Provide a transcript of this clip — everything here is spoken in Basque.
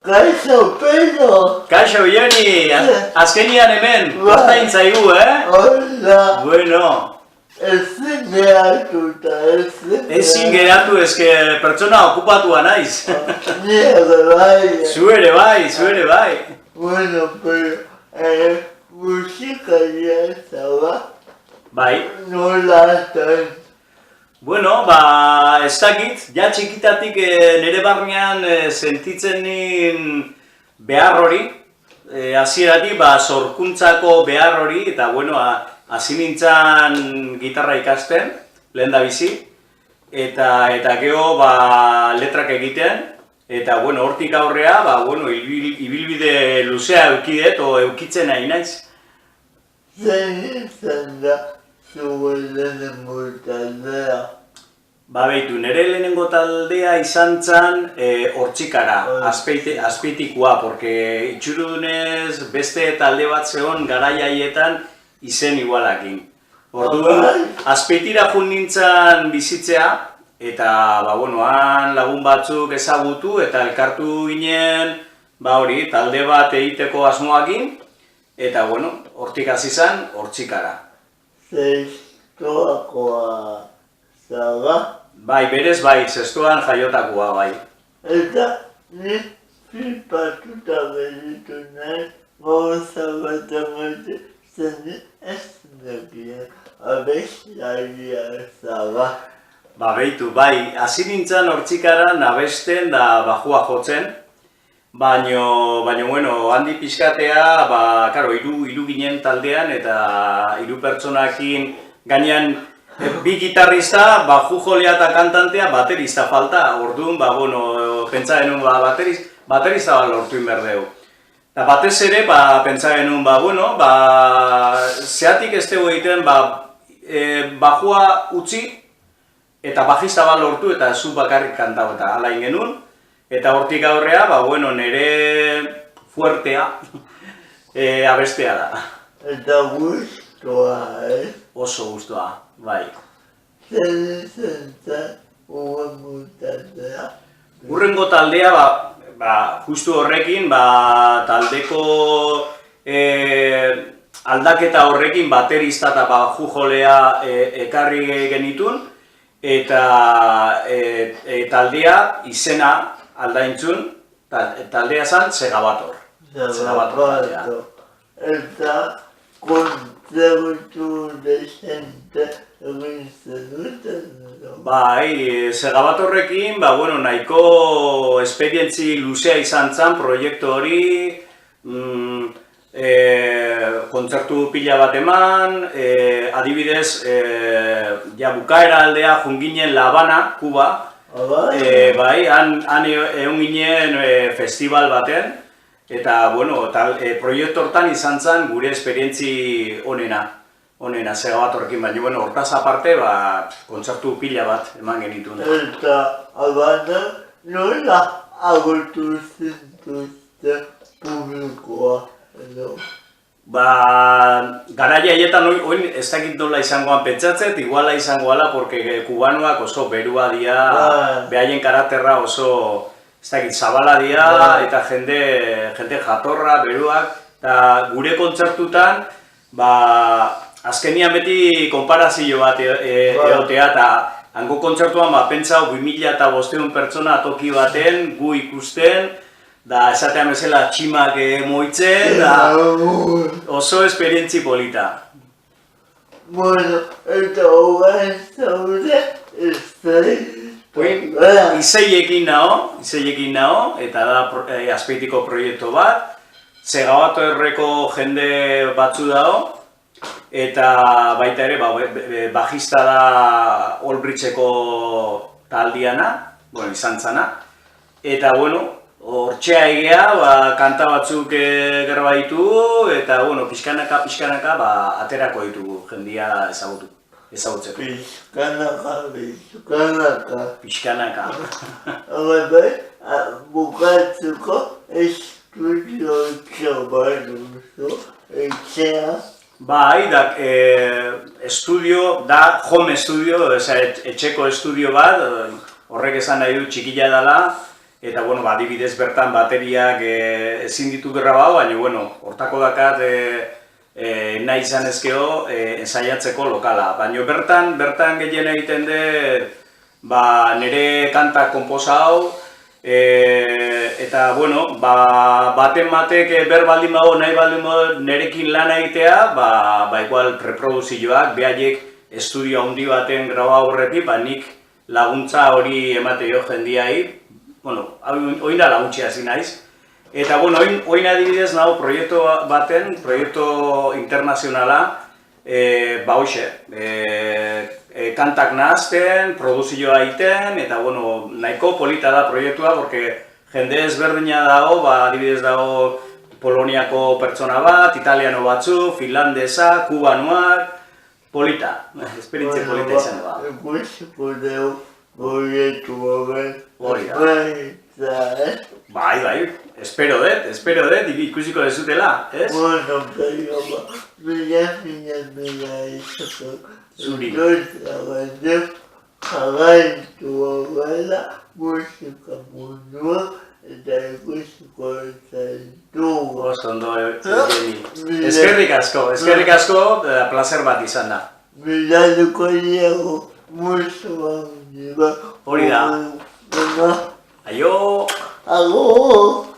Kaixo, Pedro! Kaixo, Joni! Azkenian hemen, kostain zaigu, Hola! Bueno. Ezin geratuta, Ezin geratu, eske pertsona okupatua naiz. Ni ere bai. Zuere bai. Bueno, pero musikaria zaba. Bai. Nola zen. Bueno, ez dakit, ja txikitatik nire barnean sentitzen nin behar hori, hasieratik sorkuntzako behar hori, eta bueno, hasi nintzen gitarra ikasten, lehen da bizi, eta gero letrak egiten, eta bueno, hortik aurrea, ibilbide luzea eukidet, o eukitzen nahi naiz. Zein izan da zure lehenengo taldea? Beitu, nire lehenengo taldea izan zen Hortzikara, azpeitikoa, porque itxurunez beste talde bat zeon garai haietan izen igualakin. Orduan, azpeitira jun nintzen bizitzea, eta han lagun batzuk ezagutu eta elkartu ginen talde bat egiteko asmoakin, eta hortik hasi zen Hortzikara. Zestoakoa zara? Berez zestoan jaiotakoa bai. Eta ni flipatuta gelditu nahi gauza bat ematen zen ez nekien abeslaria zara. Beitu, hasi nintzen Hortzikaran abesten da bajua jotzen, baina, handi pixkatea, hiru ginen taldean eta hiru pertsonakin gainean bi gitarrista, baju jolea eta kantantea, baterista falta. Orduan, pentsa genuen baterista bat lortu inberdeu. Eta batez ere, pentsa genuen, zeatik ez dugu egiten, bajua utzi eta bajista bat lortu eta zu bakarrik kantau eta alain genuen. Eta hortik aurrea, nire fuertea abestea da. Eta guztua, Oso guztua, bai. Zer izan zen urrengo taldea? Urrengo taldea, justu horrekin, taldeko aldaketa horrekin baterista eta baju jolea ekarri genitun, eta taldea izena aldaintzun, taldea zen Segabator. Eta kontzertu dezente egin zenuten? Segabatorrekin, nahiko esperientzi luzea izan zen proiektu hori, kontzertu pila bat eman, adibidez, bukaera aldea junginen La Habana, Kuba, han egon ginen festival baten, eta proiektu hortan izan zen gure esperientzi onena Segabatorrekin, baina hortaz aparte kontzertu pila bat eman genituen. Eta Habana nola agurtu zintuzte publikoa? Garaia haietan oin ez dakit nola izangoan pentsatzet, iguala izangoala, porque kubanoak oso berua dira, behaien karakterra oso zabala dira, eta jende jatorra, beruak, eta gure kontzertutan, azkenian beti konparazio bat egotea, eta hango kontzertuan pentsau 2500 pertsona toki baten, gu ikusten, da esatean bezala tximak moitzen, da oso esperientzi polita. Bueno, eta hogain zaude, Izeiekin naho, eta da Azpeitiko proiektu bat, Segabatorreko jende batzu dago, eta baita ere bajista da Olbritzeko taldiana, izan zana, eta hortxea egea, kanta batzuk gerba ditugu, eta pixkanaka aterako ditugu jendia ezagutzeko. Pixkanaka. Bukatzeko estudio bat duzu, etxea? Estudio da home studio, etxeko estudio bat, horrek esan nahi du txikila dela, eta, bueno, adibidez bertan bateriak ezin ditu grabau, baina, bueno, hortako dakat nahi izan ezkeo ensaiatzeko lokala. Baina bertan gehien egiten dut, nire kanta konposau, eta, bueno, baten batek baldin bago, nahi baldin bago nirekin lan egitea, igual reproduzioak, behaiek estudio handi baten graba horretik, nik laguntza hori emate jo jendiai, bueno, oin da laguntxea hasi naiz. Eta, bueno, oin adibidez nago proiektu baten, proiektu internazionala, hoxe, kantak nahazten, produzioa egiten, eta, bueno, nahiko polita da proiektua, porque jende ezberdina dago, adibidez dago Poloniako pertsona bat, italiano batzu, finlandesa, kubanoak, polita, esperientzia polita izan da. Ikusiko dugu proiektu horren. Hori da. Bai, espero dut, ikusiko dezutela, ez? Bueno, pero mila izako. Zuri. Jarraitu horrela musika mundua eta ikusiko dugu. Oso ondo, eskerrik asko, placer bat izan da. Biladuko diego musua mundua. Hori da. Aio! Agur!